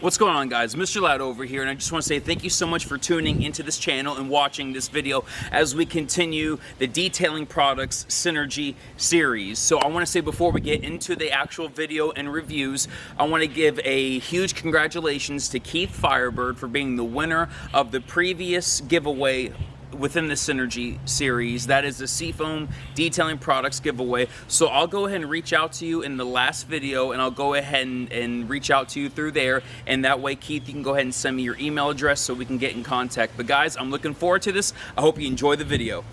What's going on, guys? Mr. Loud over here, and I just want to say thank you so much for tuning into this channel and watching this video as we continue the Detailing Products Synergy series. So I want to say before we get into the actual video and reviews, I want to give a huge congratulations to Keith Firebird for being the winner of the previous giveaway within the Synergy series. That is the Seafoam Detailing Products giveaway. So I'll go ahead and reach out to you in the last video, and I'll go ahead and reach out to you through there, and that way, Keith, you can go ahead and send me your email address so we can get in contact. But guys, I'm looking forward to this. I hope you enjoy the video.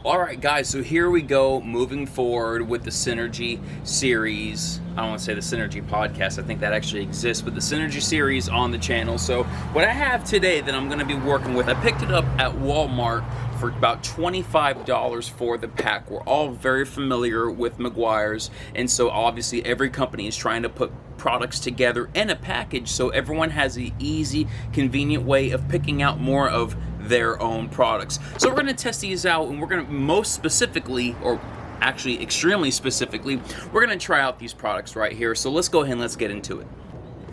Alright guys, so here we go, moving forward with the Synergy series. I don't want to say the Synergy podcast, I think that actually exists, but the Synergy series on the channel. So what I have today that I'm going to be working with, I picked it up at Walmart for about $25 for the pack. We're all very familiar with Meguiars, and so obviously every company is trying to put products together in a package so everyone has an easy, convenient way of picking out more of their own products. So we're going to test these out, and we're going to most specifically, or actually extremely specifically, we're going to try out these products right here. So let's go ahead and let's get into it.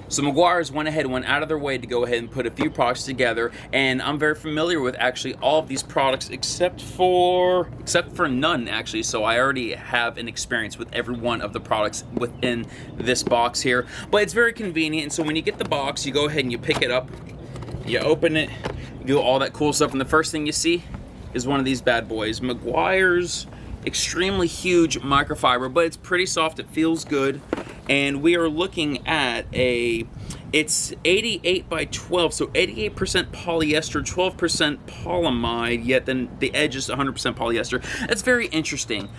So Meguiars went out of their way to go ahead and put a few products together, and I'm very familiar with actually all of these products except for none actually. So I already have an experience with every one of the products within this box here. But it's very convenient, and so when you get the box, you go ahead and you pick it up, you open it, you do all that cool stuff, and the first thing you see is one of these bad boys. Meguiars extremely huge microfiber, but it's pretty soft, it feels good. And we are looking at it's 88 by 12, so 88% polyester, 12% polyamide, yet then the edge is 100% polyester. That's very interesting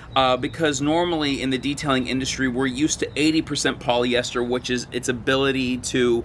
because normally in the detailing industry, we're used to 80% polyester, which is its ability to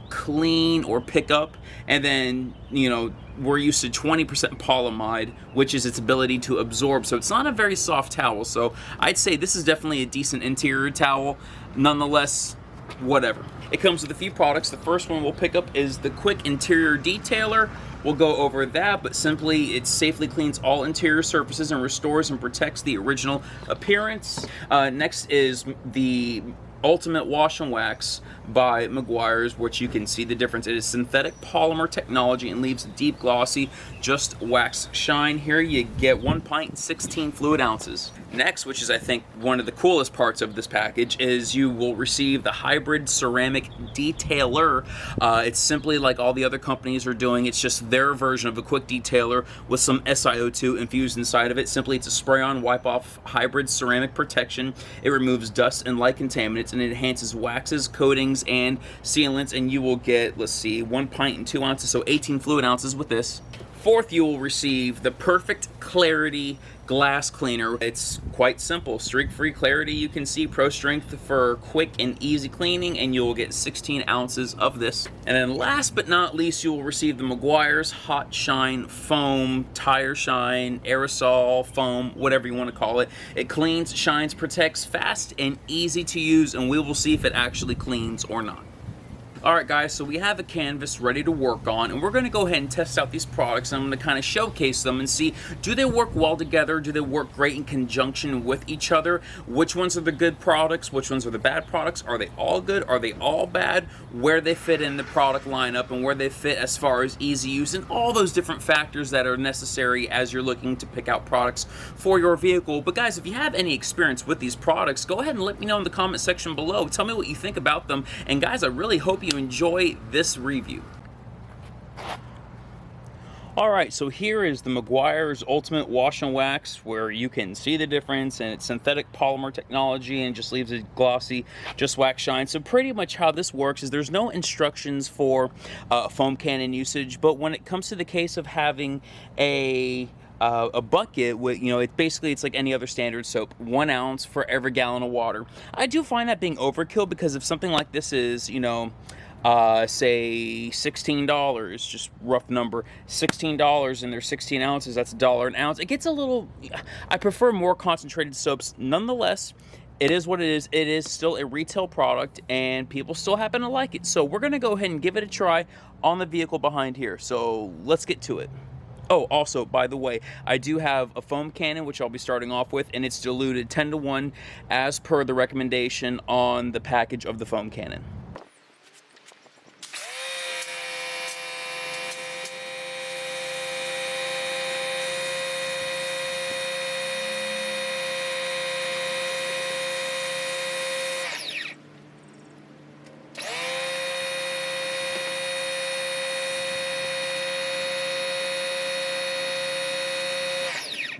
clean or pick up, and then, you know, we're used to 20% polyamide, which is its ability to absorb. So it's not a very soft towel. So I'd say this is definitely a decent interior towel. Nonetheless, whatever. It comes with a few products. The first one we'll pick up is the Quick Interior Detailer. We'll go over that, but simply it safely cleans all interior surfaces and restores and protects the original appearance. Next is the Ultimate Wash and Wax by Meguiars, which you can see the difference. It is synthetic polymer technology and leaves a deep glossy just wax shine. Here you get 1 pint and 16 fluid ounces. Next, which is I think one of the coolest parts of this package, is you will receive the Hybrid Ceramic Detailer. It's simply like all the other companies are doing. It's just their version of a quick detailer with some SiO2 infused inside of it. Simply, it's a spray-on, wipe-off hybrid ceramic protection. It removes dust and light contaminants, and it enhances waxes, coatings, and sealants. And you will get, let's see, 1 pint and 2 ounces, so 18 fluid ounces with this. Fourth, you will receive the Perfect Clarity Glass Cleaner. It's quite simple. Streak-free clarity, you can see, Pro Strength for quick and easy cleaning, and you will get 16 ounces of this. And then last but not least, you will receive the Meguiars Hot Shine Foam, Tire Shine, Aerosol Foam, whatever you want to call it. It cleans, shines, protects, fast and easy to use, and we will see if it actually cleans or not. Alright guys, so we have a canvas ready to work on, and we're going to go ahead and test out these products, and I'm going to kind of showcase them and see, do they work well together? Do they work great in conjunction with each other? Which ones are the good products? Which ones are the bad products? Are they all good? Are they all bad? Where they fit in the product lineup, and where they fit as far as easy use, and all those different factors that are necessary as you're looking to pick out products for your vehicle. But guys, if you have any experience with these products, go ahead and let me know in the comment section below. Tell me what you think about them, and guys, I really hope you enjoy this review. Alright, so here is the Meguiars Ultimate Wash and Wax, where you can see the difference, and it's synthetic polymer technology and just leaves a glossy, just wax shine. So pretty much how this works is there's no instructions for foam cannon usage, but when it comes to the case of having a bucket with, you know, it's like any other standard soap, 1 ounce for every gallon of water. I do find that being overkill, because if something like this is, you know, say $16, just rough number, $16, and there's 16 ounces, that's $1 an ounce. It gets a little, I prefer more concentrated soaps. Nonetheless, it is what it is. It is still a retail product, and people still happen to like it. So we're going to go ahead and give it a try on the vehicle behind here. So let's get to it. Oh, also, by the way, I do have a foam cannon, which I'll be starting off with, and it's diluted 10-to-1 as per the recommendation on the package of the foam cannon.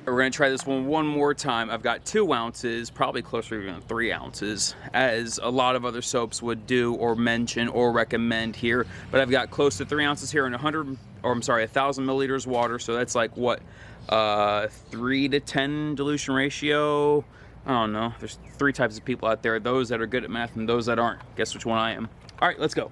We're gonna try this one more time. I've got 2 ounces, probably closer to even 3 ounces, as a lot of other soaps would do or mention or recommend here. But I've got close to 3 ounces here in 1,000 milliliters water. So that's like what, 3 to 10 dilution ratio. I don't know. There's 3 types of people out there: those that are good at math and those that aren't. Guess which one I am. All right, let's go.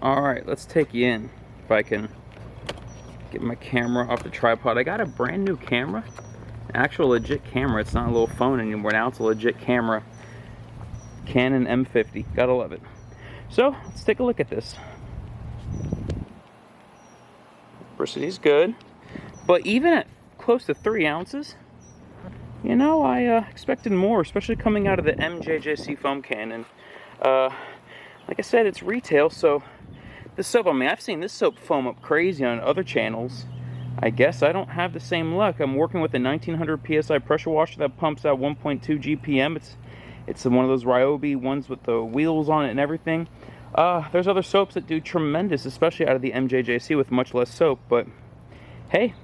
All right, let's take you in. If I can get my camera off the tripod. I got a brand new camera, an actual legit camera. It's not a little phone anymore. Now it's a legit camera. Canon M50, gotta love it. So let's take a look at this. Lubricity's good, but even at close to 3 ounces, you know, I expected more, especially coming out of the MJJC foam can. And like I said, it's retail, so this soap, I mean, I've seen this soap foam up crazy on other channels. I guess I don't have the same luck. I'm working with a 1900 psi pressure washer that pumps out 1.2 GPM. It's one of those Ryobi ones with the wheels on it and everything. There's other soaps that do tremendous, especially out of the MJJC with much less soap. But hey,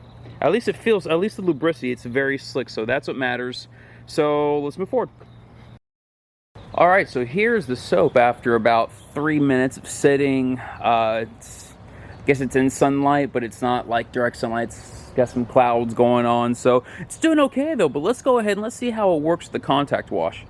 at least it feels, at least the lubricity, it's very slick, so that's what matters. So let's move forward. All right, so here's the soap after about 3 minutes of sitting. I guess it's in sunlight, but it's not like direct sunlight. It's got some clouds going on, so it's doing okay though. But let's go ahead and let's see how it works with the contact wash.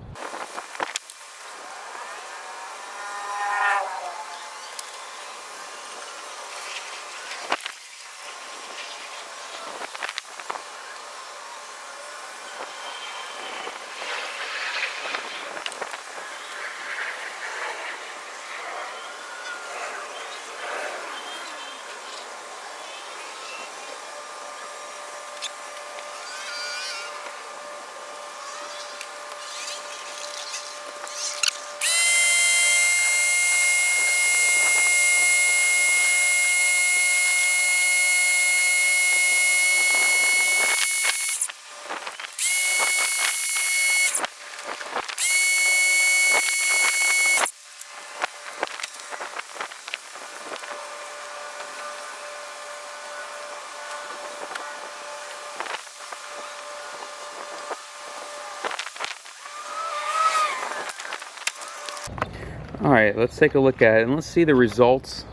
Alright, let's take a look at it and let's see the results.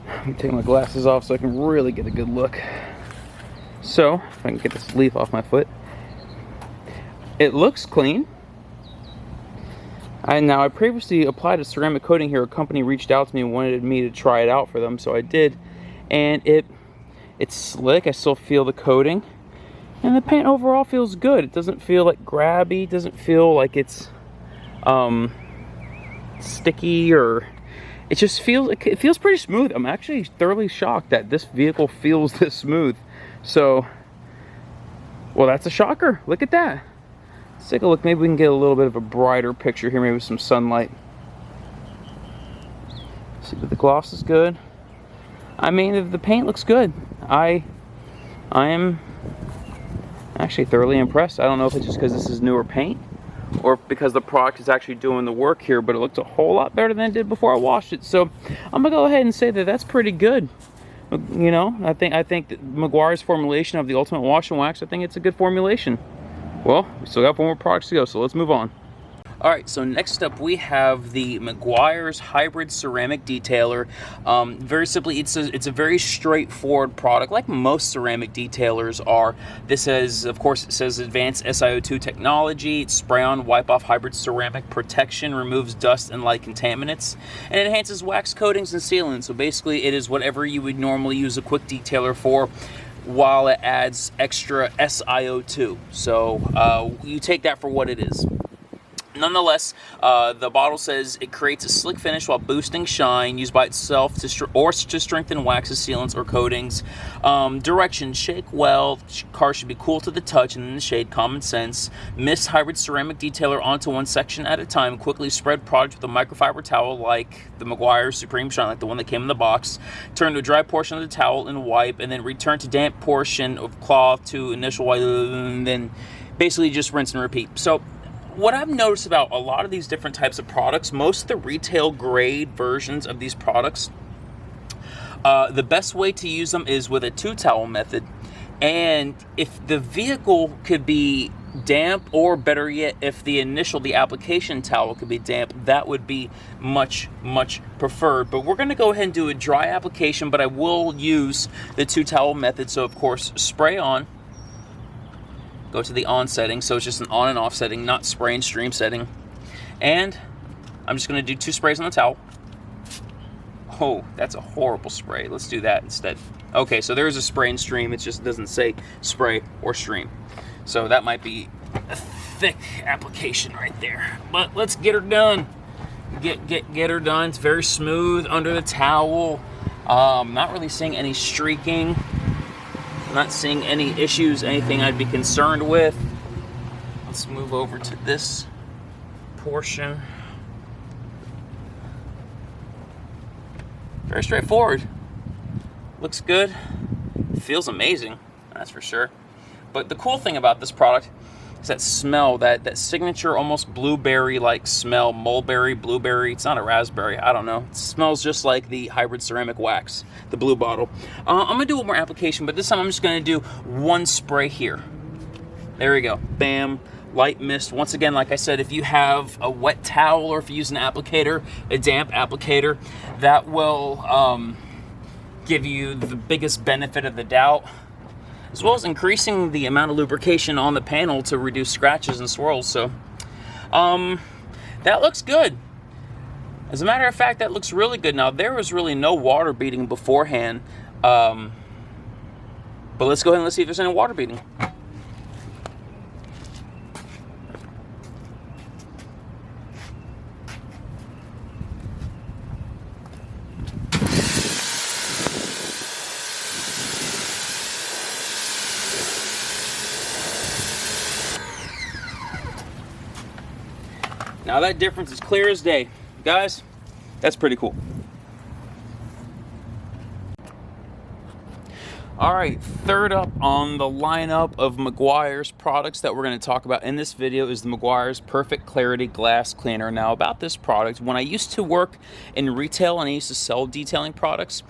Let me take my glasses off so I can really get a good look. So, if I can get this leaf off my foot. It looks clean. Now, I previously applied a ceramic coating here. A company reached out to me and wanted me to try it out for them, so I did. And it's slick. I still feel the coating. And the paint overall feels good. It doesn't feel like grabby. It doesn't feel like it's sticky, or it just feels, it feels pretty smooth. I'm actually thoroughly shocked that this vehicle feels this smooth. So, well, that's a shocker. Look at that. Let's take a look. Maybe we can get a little bit of a brighter picture here, maybe with some sunlight. See, but the gloss is good. I mean, the paint looks good. I am actually thoroughly impressed. I don't know if it's just because this is newer paint or because the product is actually doing the work here, but it looks a whole lot better than it did before I washed it. So I'm gonna go ahead and say that that's pretty good. You know, I think that Meguiars formulation of the Ultimate Wash and Wax, I think it's a good formulation. Well, we still got 4 more products to go, so let's move on. All right, so next up we have the Meguiars Hybrid Ceramic Detailer. Very simply, it's a very straightforward product, like most ceramic detailers are. This has, of course, it says advanced SiO2 technology. It's spray-on, wipe-off hybrid ceramic protection, removes dust and light contaminants, and enhances wax coatings and sealants. So basically, it is whatever you would normally use a quick detailer for, while it adds extra SiO2. So you take that for what it is. Nonetheless, the bottle says it creates a slick finish while boosting shine, used by itself to strengthen waxes, sealants, or coatings. Directions: shake well. Car should be cool to the touch and in the shade. Common sense. Mist hybrid ceramic detailer onto one section at a time. Quickly spread product with a microfiber towel like the Meguiars Supreme Shine, like the one that came in the box. Turn to a dry portion of the towel and wipe, and then return to damp portion of cloth to initial wipe, and then basically just rinse and repeat. So what I've noticed about a lot of these different types of products, most of the retail grade versions of these products, the best way to use them is with a 2-towel method. And if the vehicle could be damp, or better yet, if the application towel could be damp, that would be much, much preferred. But we're going to go ahead and do a dry application, but I will use the 2-towel method. So of course, spray on. Go to the on setting, so it's just an on and off setting, not spray and stream setting. And I'm just going to do 2 sprays on the towel. Oh, that's a horrible spray. Let's do that instead. Okay, so there's a spray and stream. It just doesn't say spray or stream. So that might be a thick application right there. But let's get her done. Get her done. It's very smooth under the towel. Not really seeing any streaking. Not seeing any issues, anything I'd be concerned with. Let's move over to this portion. Very straightforward. Looks good. Feels amazing, that's for sure. But the cool thing about this product is that smell, that signature almost blueberry-like smell, mulberry, blueberry. It's not a raspberry, I don't know. It smells just like the hybrid ceramic wax, the blue bottle. I'm gonna do one more application, but this time I'm just gonna do 1 spray here. There we go, bam, light mist. Once again, like I said, if you have a wet towel or if you use an applicator, a damp applicator, that will give you the biggest benefit of the doubt, as well as increasing the amount of lubrication on the panel to reduce scratches and swirls. So that looks good. As a matter of fact, that looks really good. Now, there was really no water beading beforehand, but let's go ahead and let's see if there's any water beading. Now that difference is clear as day. Guys, that's pretty cool. All right, third up on the lineup of Meguiars products that we're going to talk about in this video is the Meguiars Perfect Clarity Glass Cleaner. Now, about this product, when I used to work in retail and I used to sell detailing products,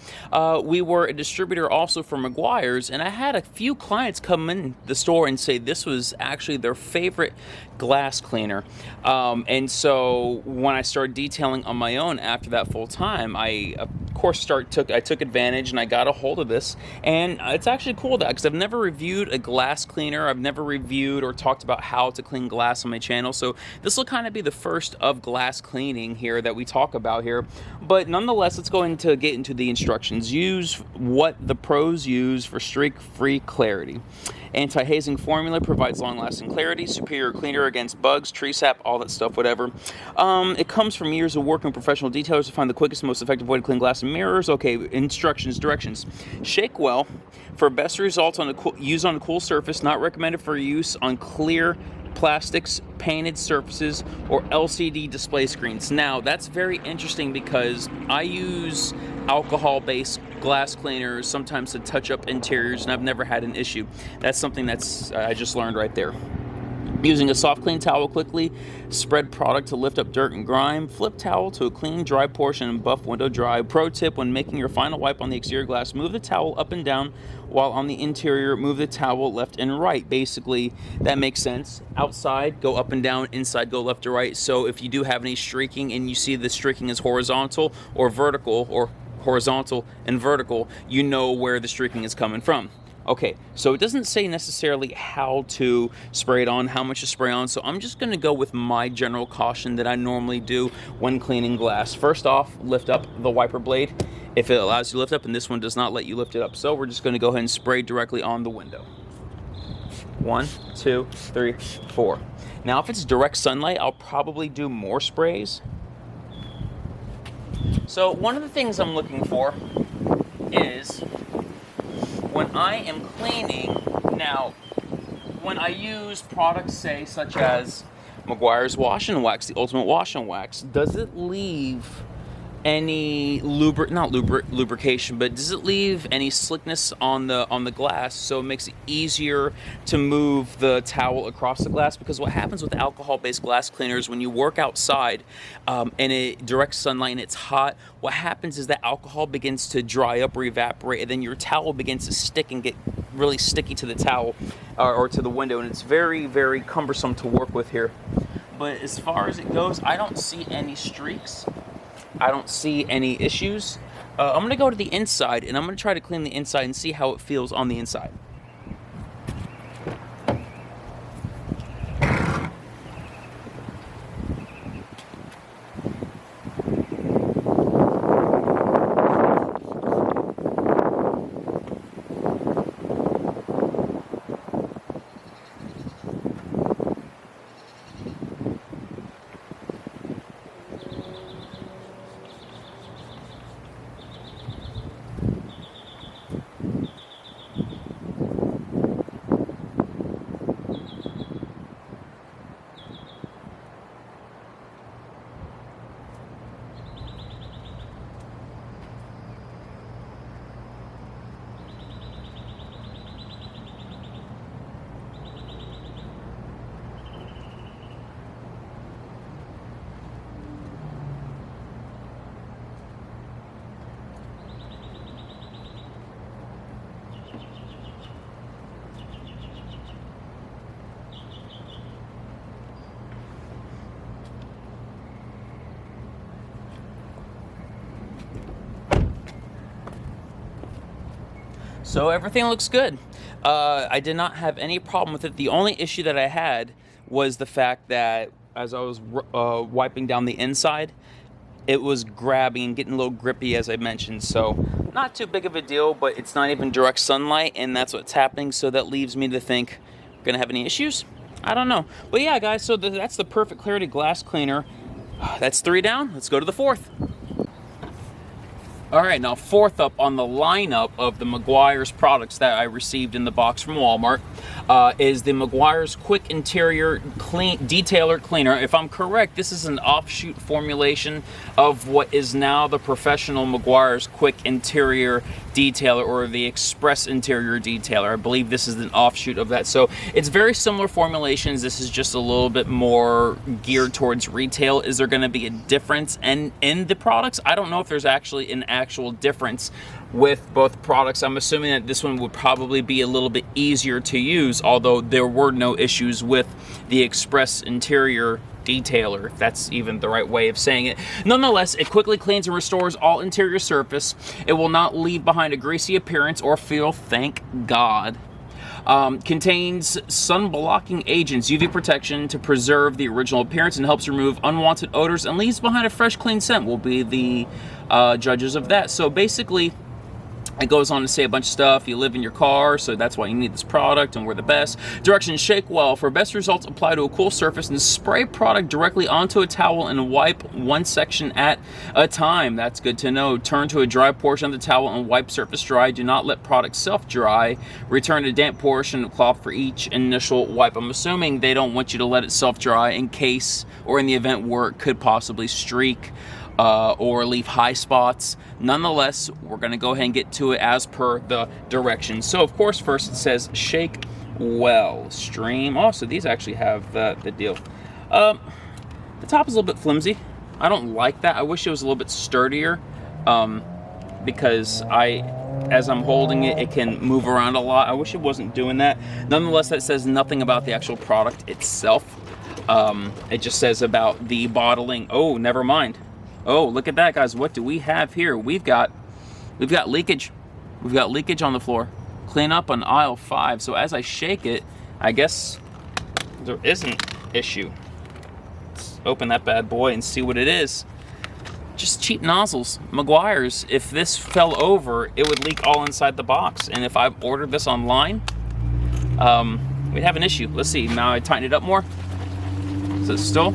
we were a distributor also for Meguiars, and I had a few clients come in the store and say this was actually their favorite glass cleaner. And so when I started detailing on my own after that full time, I of course took advantage and I got a hold of this. And it's actually cool because I've never reviewed a glass cleaner. I've never reviewed or talked about how to clean glass on my channel. So this will kind of be the first of glass cleaning here that we talk about here. But nonetheless, let's go into get into the instructions. Use what the pros use for streak-free clarity. Anti-hazing formula provides long-lasting clarity, superior cleaner against bugs, tree sap, all that stuff, whatever. It comes from years of working with professional detailers to find the quickest and most effective way to clean glass and mirrors. Okay, instructions, directions. Shake well. For best results, use on a cool surface, not recommended for use on clear plastics, painted surfaces, or LCD display screens. Now, that's very interesting because I use alcohol-based glass cleaners sometimes to touch up interiors, and I've never had an issue. That's something that's I just learned right there. Using a soft clean towel quickly, spread product to lift up dirt and grime. Flip towel to a clean, dry portion and buff window dry. Pro tip, when making your final wipe on the exterior glass, move the towel up and down, while on the interior, move the towel left and right. Basically, that makes sense. Outside, go up and down. Inside, go left to right. So if you do have any streaking and you see the streaking is horizontal or vertical, or horizontal and vertical, you know where the streaking is coming from. Okay, so it doesn't say necessarily how to spray it on, how much to spray on, so I'm just going to go with my general caution that I normally do when cleaning glass. First off, lift up the wiper blade if it allows you to lift up, and this one does not let you lift it up. So we're just going to go ahead and spray directly on the window. 1, 2, 3, 4. Now if it's direct sunlight, I'll probably do more sprays. So one of the things I'm looking for is, when I am cleaning, now, when I use products, say, such as Meguiars Wash and Wax, the Ultimate Wash and Wax, does it leave any lubrication, but does it leave any slickness on the glass, so it makes it easier to move the towel across the glass? Because what happens with alcohol-based glass cleaners, when you work outside and it direct sunlight and it's hot, what happens is that alcohol begins to dry up or evaporate, and then your towel begins to stick and get really sticky to the towel or to the window, and it's very, very cumbersome to work with here. But as far as it goes, I don't see any streaks. I don't see any issues. I'm going to go to the inside, and I'm going to try to clean the inside and see how it feels on the inside. So everything looks good. I did not have any problem with it. The only issue that I had was the fact that as I was wiping down the inside, it was grabbing and getting a little grippy, as I mentioned. So not too big of a deal, but it's not even direct sunlight, and that's what's happening. So that leaves me to think, gonna have any issues? I don't know. But yeah, guys, so that's the Perfect Clarity glass cleaner. That's 3 down. Let's go to the 4th. All right, now 4th up on the lineup of the Meguiars products that I received in the box from Walmart is the Meguiars Quick Interior Detailer Cleaner. If I'm correct, this is an offshoot formulation of what is now the professional Meguiars Quick Interior Detailer, or the Express Interior Detailer. I believe this is an offshoot of that. So it's very similar formulations. This is just a little bit more geared towards retail. Is there going to be a difference in the products? I don't know if there's actually an actual difference with both products. I'm assuming that this one would probably be a little bit easier to use, although there were no issues with the Express Interior Detailer, if that's even the right way of saying it. Nonetheless, it quickly cleans and restores all interior surface. It will not leave behind a greasy appearance or feel, thank God. Contains sun-blocking agents, UV protection to preserve the original appearance, and helps remove unwanted odors and leaves behind a fresh, clean scent. We'll be the judges of that. So basically, it goes on to say a bunch of stuff. You live in your car, so that's why you need this product, and we're the best. Directions: shake well. For best results, apply to a cool surface and spray product directly onto a towel and wipe one section at a time. That's good to know. Turn to a dry portion of the towel and wipe surface dry. Do not let product self-dry. Return to damp portion of cloth for each initial wipe. I'm assuming they don't want you to let it self-dry in case, or in the event where it could possibly streak or leave high spots. Nonetheless, we're going to go ahead and get to it as per the directions. So of course, first it says shake well. Stream. Oh, so these actually have the deal. The top is a little bit flimsy. I don't like that. I wish it was a little bit sturdier, because as I'm holding it, it can move around a lot. I wish it wasn't doing that. Nonetheless, that says nothing about the actual product itself. It just says about the bottling. Oh, never mind. Oh, look at that, guys. What do we have here? We've got leakage. We've got leakage on the floor. Clean up on aisle 5. So as I shake it, I guess there is an issue. Let's open that bad boy and see what it is. Just cheap nozzles. Meguiars, if this fell over, it would leak all inside the box. And if I've ordered this online, we'd have an issue. Let's see. Now I tighten it up more. Is it still?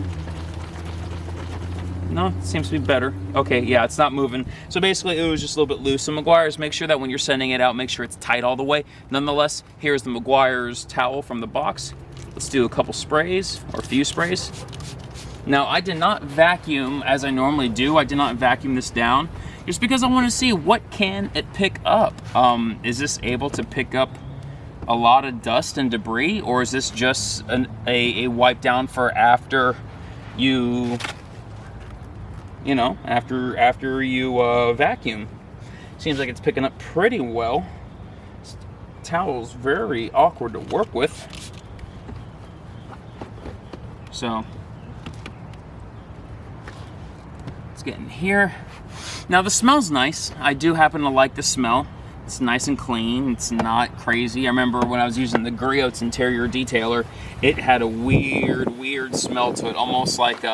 No, it seems to be better. Okay, yeah, it's not moving. So basically, it was just a little bit loose. So Meguiars, make sure that when you're sending it out, make sure it's tight all the way. Nonetheless, here's the Meguiars towel from the box. Let's do a couple sprays, or a few sprays. Now, I did not vacuum as I normally do. I did not vacuum this down, just because I want to see what can it pick up. Is this able to pick up a lot of dust and debris, or is this just a wipe down for after you after you vacuum? Seems like it's picking up pretty well. This towel's very awkward to work with. So let's get in here. Now the smell's nice. I do happen to like the smell. It's nice and clean. It's not crazy. I remember when I was using the Meguiars interior detailer, it had a weird smell to it, almost like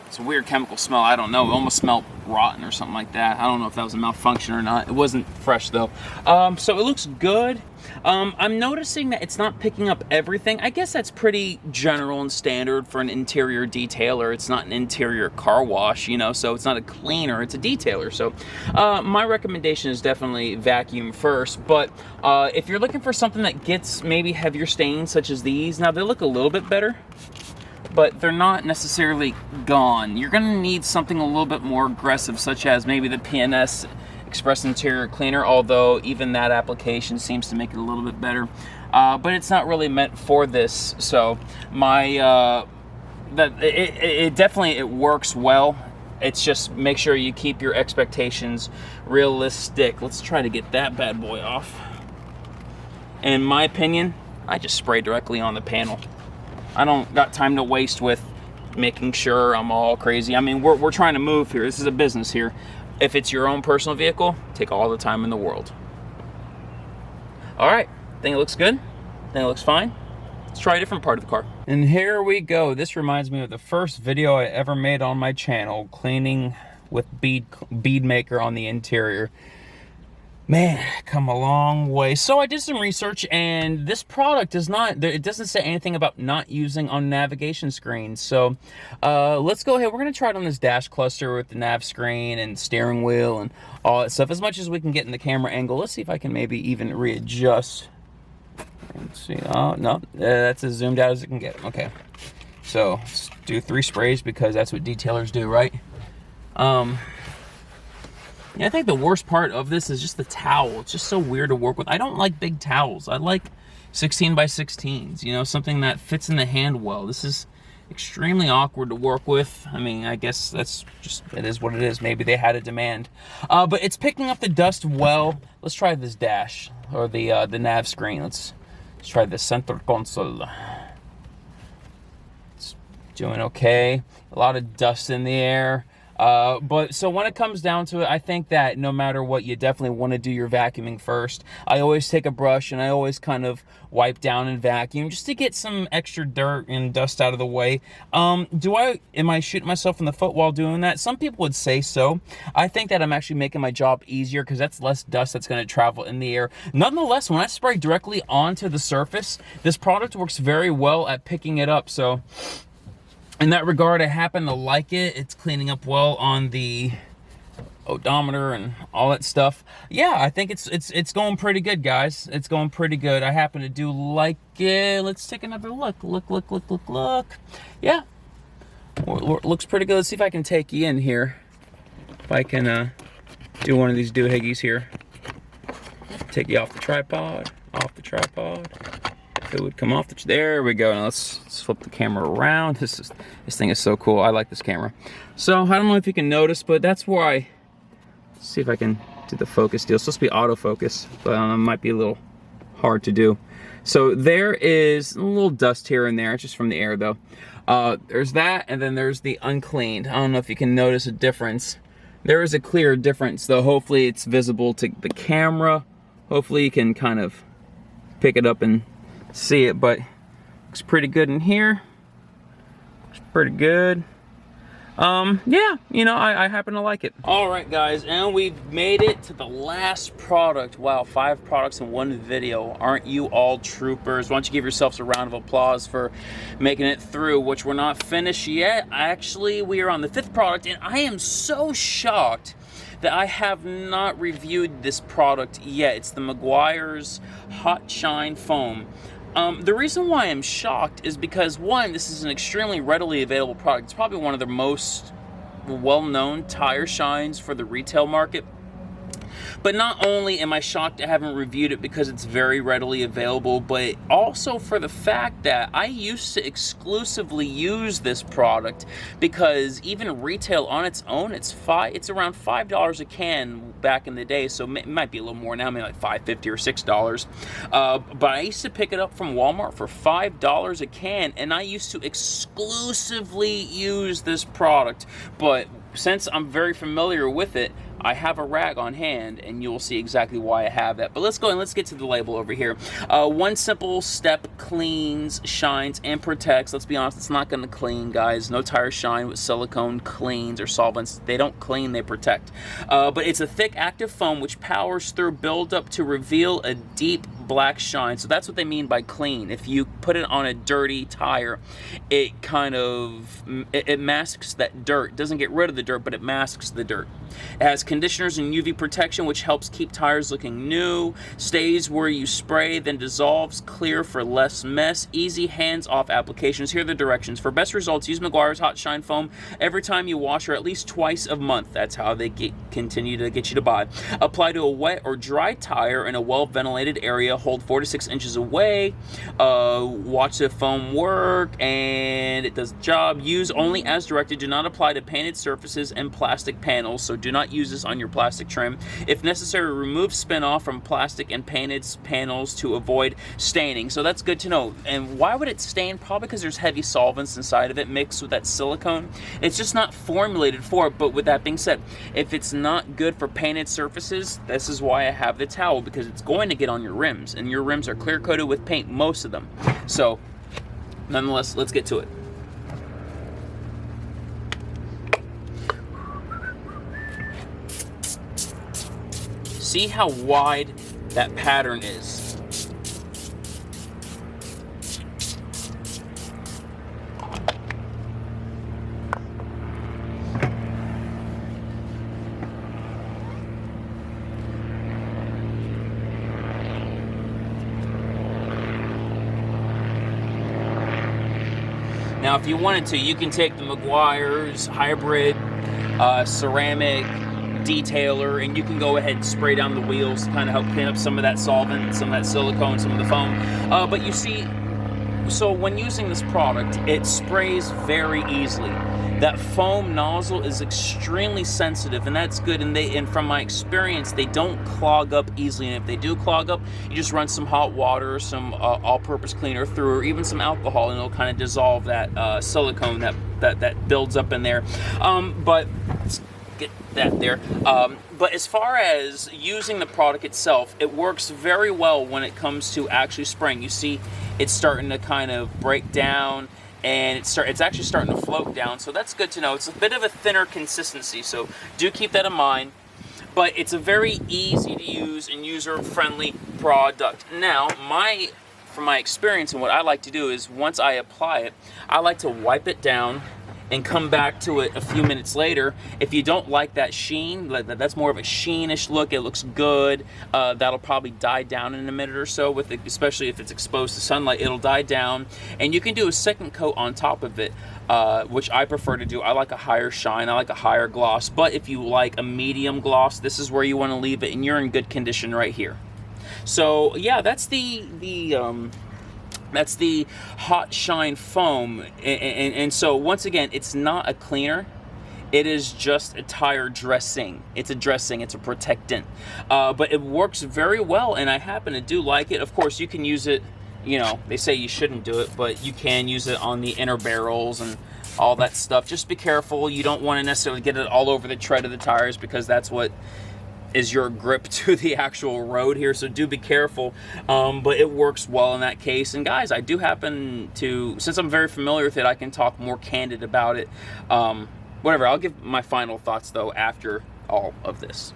it's a weird chemical smell. I don't know. It almost smelled rotten or something like that. I don't know if that was a malfunction or not. It wasn't fresh though. So it looks good. I'm noticing that it's not picking up everything. I guess that's pretty general and standard for an interior detailer. It's not an interior car wash, so it's not a cleaner, it's a detailer. So my recommendation is definitely vacuum first. But if you're looking for something that gets maybe heavier stains such as these, now they look a little bit better, but they're not necessarily gone. You're gonna need something a little bit more aggressive, such as maybe the PNS Express Interior Cleaner, although even that application seems to make it a little bit better. But it's not really meant for this. So it definitely works well. It's just make sure you keep your expectations realistic. Let's try to get that bad boy off. In my opinion, I just spray directly on the panel. I don't got time to waste with making sure I'm all crazy. I mean, we're trying to move here. This is a business here. If it's your own personal vehicle, take all the time in the world. All right, think it looks good? Think it looks fine? Let's try a different part of the car. And here we go. This reminds me of the first video I ever made on my channel, cleaning with bead maker on the interior. Man, come a long way. So I did some research, and this product it doesn't say anything about not using on navigation screens. So let's go ahead. We're going to try it on this dash cluster with the nav screen and steering wheel and all that stuff, as much as we can get in the camera angle. Let's see if I can maybe even readjust. Let's see. Oh, no, that's as zoomed out as it can get. Okay. So let's do 3 sprays because that's what detailers do, right? Yeah, I think the worst part of this is just the towel. It's just so weird to work with. I don't like big towels. I like 16 by 16s, something that fits in the hand well. This is extremely awkward to work with. I mean, I guess it is what it is. Maybe they had a demand. But it's picking up the dust well. Let's try this dash, or the nav screen. Let's try the center console. It's doing okay. A lot of dust in the air. But so when it comes down to it, I think that no matter what, you definitely want to do your vacuuming first. I always take a brush and I always kind of wipe down and vacuum just to get some extra dirt and dust out of the way. Am I shooting myself in the foot while doing that? Some people would say so. I think that I'm actually making my job easier because that's less dust that's going to travel in the air. Nonetheless, when I spray directly onto the surface, this product works very well at picking it up. So in that regard, I happen to like it. It's cleaning up well on the odometer and all that stuff. Yeah, I think it's going pretty good, guys. It's going pretty good. I happen to do like it. Let's take another look. Look. Yeah, looks pretty good. Let's see if I can take you in here. If I can do one of these doohickeys here. Take you off the tripod. off the tripod. If it would come off the, there we go. Now let's flip the camera around. This thing is so cool. I like this camera. So I don't know if you can notice, but that's where let's see if I can do the focus deal. It's supposed to be autofocus, but it might be a little hard to do. So there is a little dust here and there. It's just from the air though. There's that, and then there's the uncleaned. I don't know if you can notice a difference. There is a clear difference though. Hopefully it's visible to the camera. Hopefully you can kind of pick it up and see it, but looks pretty good in here. Looks pretty good. Yeah, you know, I happen to like it. All right, guys, and we've made it to the last product. Wow, 5 products in one video. Aren't you all troopers? Why don't you give yourselves a round of applause for making it through, which we're not finished yet. Actually, we are on the 5th product, and I am so shocked that I have not reviewed this product yet. It's the Meguiars Hot Shine Foam. The reason why I'm shocked is because, one, this is an extremely readily available product. It's probably one of the most well-known tire shines for the retail market. But not only am I shocked I haven't reviewed it because it's very readily available, but also for the fact that I used to exclusively use this product, because even retail on its own, it's around $5 a can back in the day, so it might be a little more now, maybe like $5.50 or $6. But I used to pick it up from Walmart for $5 a can, and I used to exclusively use this product. But since I'm very familiar with it, I have a rag on hand, and you'll see exactly why I have that. But let's go and let's get to the label over here. One simple step cleans, shines, and protects. Let's be honest, it's not going to clean, guys. No tire shine with silicone cleans or solvents. They don't clean, they protect. But it's a thick, active foam which powers through buildup to reveal a deep black shine. So that's what they mean by clean. If you put it on a dirty tire, it kind of, it masks that dirt. It doesn't get rid of the dirt, but it masks the dirt. It has conditioners and UV protection, which helps keep tires looking new. Stays where you spray, then dissolves clear for less mess. Easy hands-off applications. Here are the directions. For best results, use Meguiars Hot Shine Foam every time you wash, or at least twice a month. That's how they continue to get you to buy. Apply to a wet or dry tire in a well-ventilated area. Hold 4 to 6 inches away. Watch the foam work, and it does the job. Use only as directed. Do not apply to painted surfaces and plastic panels, so do not use this on your plastic trim. If necessary, remove spin off from plastic and painted panels to avoid staining. So that's good to know. And why would it stain? Probably because there's heavy solvents inside of it mixed with that silicone. It's just not formulated for it. But with that being said, if it's not good for painted surfaces, this is why I have the towel, because it's going to get on your rims, and your rims are clear coated with paint, most of them. So nonetheless, let's get to it. See how wide that pattern is. Now, if you wanted to, you can take the Meguiars hybrid ceramic detailer, and you can go ahead and spray down the wheels to kind of help clean up some of that solvent, some of that silicone, some of the foam. But you see, so when using this product, it sprays very easily. That foam nozzle is extremely sensitive, and that's good. And from my experience, they don't clog up easily. And if they do clog up, you just run some hot water, some all-purpose cleaner through, or even some alcohol, and it'll kind of dissolve that silicone that builds up in there. But let's get that there. But as far as using the product itself, it works very well when it comes to actually spraying. You see, it's starting to kind of break down, and it's actually starting to float down, so that's good to know. It's a bit of a thinner consistency, so do keep that in mind. But it's a very easy to use and user-friendly product. Now, from my experience, and what I like to do is, once I apply it, I like to wipe it down and come back to it a few minutes later. If you don't like that sheen, that's more of a sheenish look, it looks good, that'll probably die down in a minute or so, with it, especially if it's exposed to sunlight, it'll die down. And you can do a second coat on top of it, which I prefer to do. I like a higher shine, I like a higher gloss, but if you like a medium gloss, this is where you want to leave it, and you're in good condition right here. So yeah, that's the hot shine foam, and so once again, it's not a cleaner. It is just a tire dressing. It's a dressing. It's a protectant. But it works very well, and I happen to do like it. Of course, you can use it, you know, they say you shouldn't do it, but you can use it on the inner barrels and all that stuff. Just be careful. You don't want to necessarily get it all over the tread of the tires, because that's what is your grip to the actual road here, so do be careful. But it works well in that case. And guys, I do happen to, since I'm very familiar with it, I can talk more candid about it. Whatever, I'll give my final thoughts though after all of this.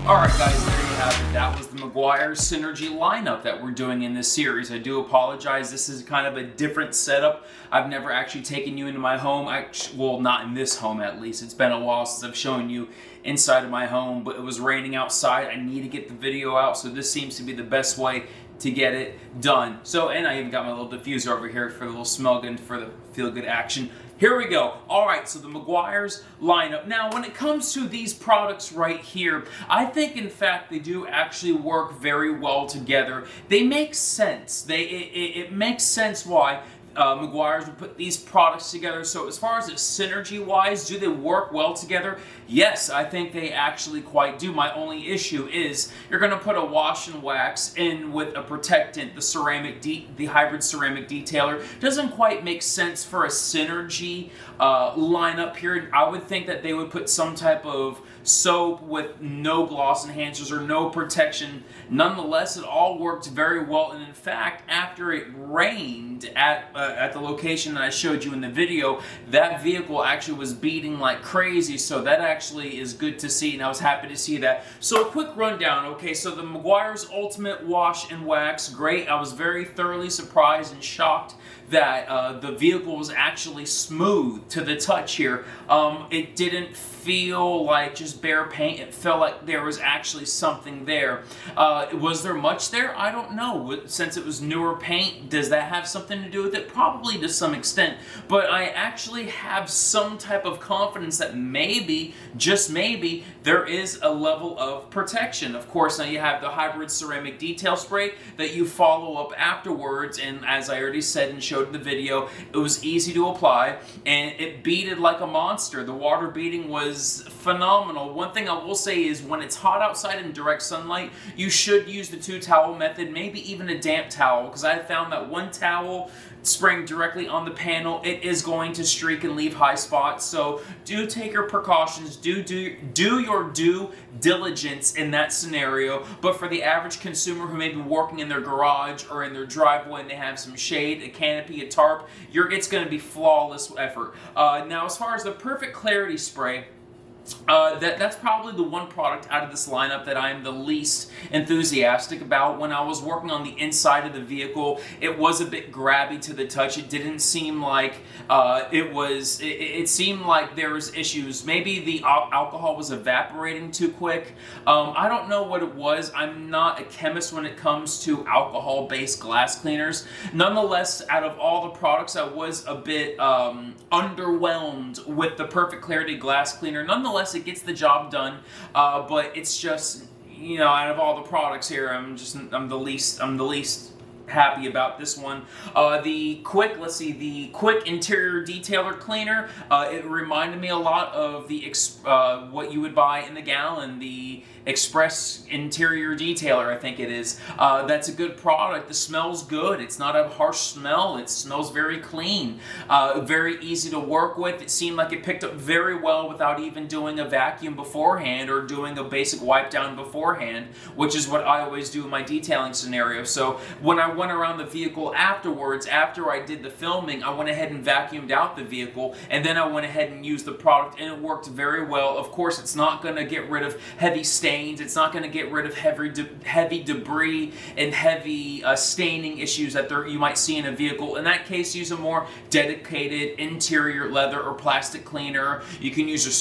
Alright guys, there you have it. That was the Meguiars Synergy lineup that we're doing in this series. I do apologize, this is kind of a different setup. I've never actually taken you into my home. Well, not in this home at least. It's been a while since I've shown you inside of my home, but it was raining outside. I need to get the video out, so this seems to be the best way to get it done. So, and I even got my little diffuser over here for the little smell good, for the feel good action. Here we go. Alright, so the Meguiars lineup. Now, when it comes to these products right here, I think in fact they do actually work very well together. They make sense. It makes sense why Meguiars would put these products together. So as far as it synergy wise, do they work well together? Yes, I think they actually quite do. My only issue is you're going to put a wash and wax in with a protectant, the hybrid ceramic detailer. Doesn't quite make sense for a synergy lineup here. I would think that they would put some type of soap with no gloss enhancers or no protection. Nonetheless, it all worked very well, and in fact, after it rained at the location that I showed you in the video, that vehicle actually was beating like crazy, so that actually is good to see, and I was happy to see that. So a quick rundown. Okay, so the Meguiars Ultimate Wash and Wax, great. I was very thoroughly surprised and shocked that the vehicle was actually smooth to the touch here. It didn't feel like just bare paint. It felt like there was actually something there. Was there much there? I don't know. Since it was newer paint, does that have something to do with it? Probably to some extent. But I actually have some type of confidence that maybe, just maybe, there is a level of protection. Of course, now you have the hybrid ceramic detail spray that you follow up afterwards, and as I already said and showed in the video, it was easy to apply, and it beaded like a monster. The water beading was phenomenal. One thing I will say is when it's hot outside in direct sunlight, you should use the 2-towel method, maybe even a damp towel, because I found that one towel spraying directly on the panel, it is going to streak and leave high spots. So do take your precautions, do your due diligence in that scenario. But for the average consumer who may be working in their garage or in their driveway and they have some shade, a canopy, a tarp, it's going to be flawless effort. Now, as far as the Perfect Clarity Spray, that's probably the one product out of this lineup that I'm the least enthusiastic about. When I was working on the inside of the vehicle, it was a bit grabby to the touch. It didn't seem like it seemed like there was issues. Maybe the alcohol was evaporating too quick. I don't know what it was. I'm not a chemist when it comes to alcohol-based glass cleaners. Nonetheless, out of all the products, I was a bit underwhelmed with the Perfect Clarity glass cleaner. Nonetheless, it gets the job done, but it's just, you know, out of all the products here, I'm the least happy about this one. The quick interior detailer cleaner, it reminded me a lot of the what you would buy in the gallon, the Express Interior Detailer, I think it is. That's a good product. The smell's good. It's not a harsh smell. It smells very clean. Very easy to work with. It seemed like it picked up very well without even doing a vacuum beforehand or doing a basic wipe down beforehand, which is what I always do in my detailing scenario. So when I went around the vehicle afterwards, after I did the filming, I went ahead and vacuumed out the vehicle, and then I went ahead and used the product, and it worked very well. Of course, it's not going to get rid of heavy stains. It's not going to get rid of heavy debris and heavy staining issues that you might see in a vehicle. In that case, use a more dedicated interior leather or plastic cleaner. You can use your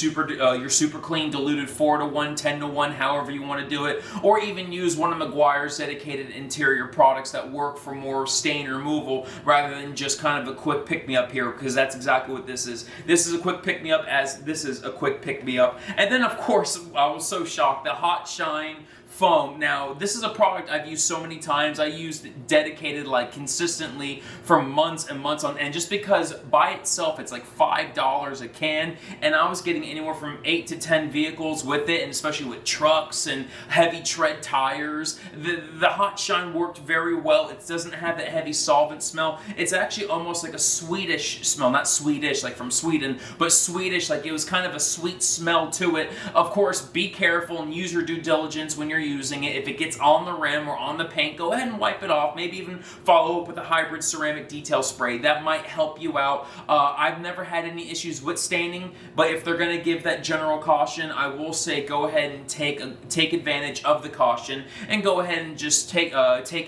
super clean diluted 4-to-1, 10-to-1, however you want to do it, or even use one of Meguiar's dedicated interior products that work for more stain removal rather than just kind of a quick pick-me-up here, because that's exactly what this is. This is a quick pick-me-up as this is a quick pick-me-up. And then, of course, I was so shocked, the Hot Shine foam. Now, this is a product I've used so many times. I used it dedicated like consistently for months and months on end, just because by itself it's like $5 a can, and I was getting anywhere from 8 to 10 vehicles with it, and especially with trucks and heavy tread tires. The Hot Shine worked very well. It doesn't have that heavy solvent smell. It's actually almost like a Swedish smell, not Swedish like from Sweden, but Swedish, like it was kind of a sweet smell to it. Of course, be careful and use your due diligence when you're using it. If it gets on the rim or on the paint, go ahead and wipe it off. Maybe even follow up with a hybrid ceramic detail spray. That might help you out. I've never had any issues with staining, but if they're going to give that general caution, I will say go ahead and take advantage of the caution and go ahead and just take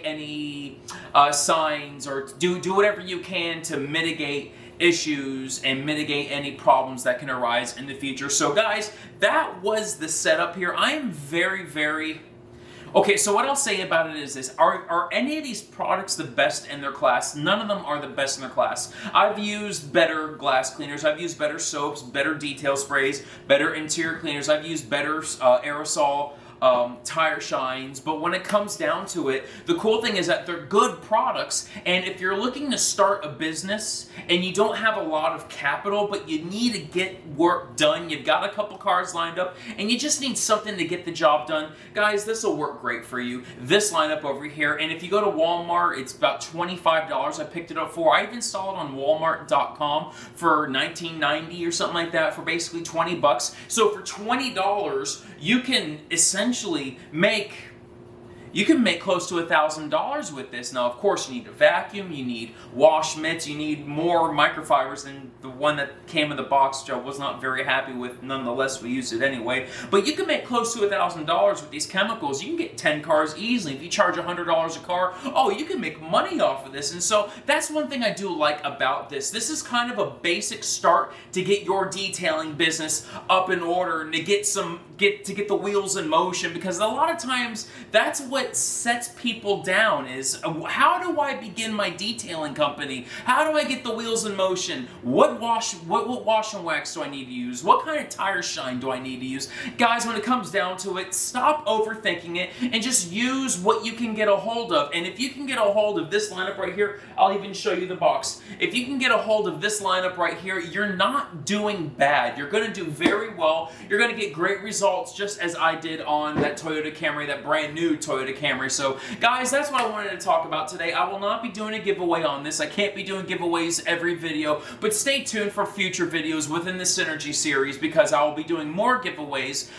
any signs or do whatever you can to mitigate issues and mitigate any problems that can arise in the future. So guys, that was the setup here. I am very okay, so what I'll say about it is this. Are any of these products the best in their class? None of them are the best in their class. I've used better glass cleaners. I've used better soaps, better detail sprays, better interior cleaners. I've used better aerosol tire shines, but when it comes down to it, the cool thing is that they're good products, and if you're looking to start a business and you don't have a lot of capital, but you need to get work done, you've got a couple cars lined up, and you just need something to get the job done, guys, this will work great for you. This lineup over here, and if you go to Walmart, it's about $25 I picked it up for. I even saw it on Walmart.com for $19.90 or something like that, for basically 20 bucks. So for $20, you can essentially make close to $1,000 with this. Now, of course, you need a vacuum, you need wash mitts, you need more microfibers than the one that came in the box, which I was not very happy with. Nonetheless, we used it anyway. But you can make close to $1,000 with these chemicals. You can get 10 cars easily. If you charge $100 a car, oh, you can make money off of this. And so that's one thing I do like about this. This is kind of a basic start to get your detailing business up in order and to get the wheels in motion, because a lot of times that's what sets people down is, how do I begin my detailing company? How do I get the wheels in motion? What wash and wax do I need to use? What kind of tire shine do I need to use? Guys, when it comes down to it, stop overthinking it and just use what you can get a hold of. And if you can get a hold of this lineup right here, I'll even show you the box. If you can get a hold of this lineup right here, you're not doing bad. You're going to do very well. You're going to get great results, just as I did on that Toyota Camry, that brand new Toyota Camry. So guys, that's what I wanted to talk about today. I will not be doing a giveaway on this. I can't be doing giveaways every video, but stay tuned for future videos within the Synergy series, because I will be doing more giveaways.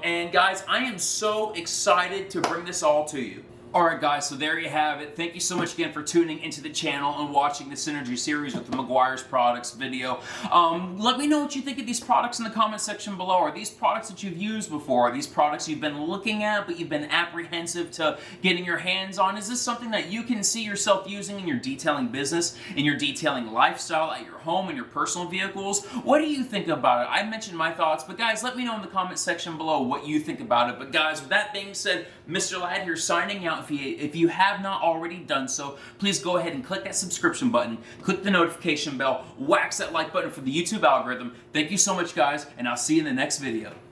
And guys, I am so excited to bring this all to you. Alright guys, so there you have it. Thank you so much again for tuning into the channel and watching the Synergy series with the Meguiar's products video. Let me know what you think of these products in the comment section below. Are these products that you've used before? Are these products you've been looking at but you've been apprehensive to getting your hands on? Is this something that you can see yourself using in your detailing business, in your detailing lifestyle, at your home, in your personal vehicles? What do you think about it? I mentioned my thoughts, but guys, let me know in the comment section below what you think about it. But guys, with that being said, Mr. Ladd here signing out. If you have not already done so, please go ahead and click that subscription button, click the notification bell, wax that like button for the YouTube algorithm. Thank you so much, guys, and I'll see you in the next video.